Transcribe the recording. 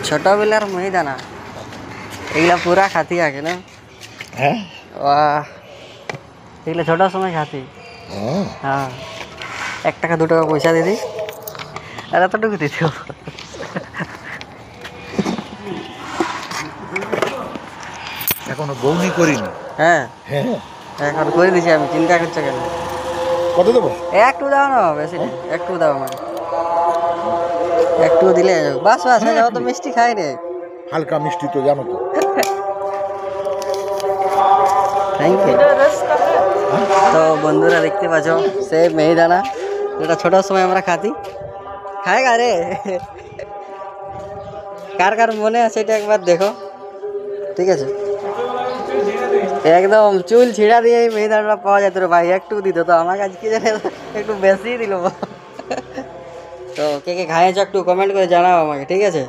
ছোটবেলার মহিদানা এগুলা পুরা খাতি আগে না? হ্যাঁ এগুলো ছোট সময় খাতি। হ্যাঁ 1 টাকা 2 টাকা পয়সা দিদি আর এতটুকু দিত। এখনো বউনি করিনি। হ্যাঁ হ্যাঁ এখন করে দিছি আমি, চিন্তা করছো কেন? কত দেবো? একটু দাও না, বেশি না, একটু দাও আমাকে, একটু দিলে বাস বাস হয়ে যাও। তো মিষ্টি খাই রে, হালকা মিষ্টি তো জানো তো। Thank you. তো বন্ধুরা দেখতে পাচ্ছ সে মেহিদানা, যেটা ছোটার সময় আমরা খাতি খায়গা রে। কার কার মনে আছে এটা একবার দেখো, ঠিক আছে? একদম চুল ছিঁড়া দিয়ে এই মেহিদানাটা পাওয়া যেত রে ভাই, একটু দিত তো আমাকে আজকে জানে একটু বেশি দিল। তো কে কে খাইয়েছ একটু কমেন্ট করে জানাও আমাকে, ঠিক আছে?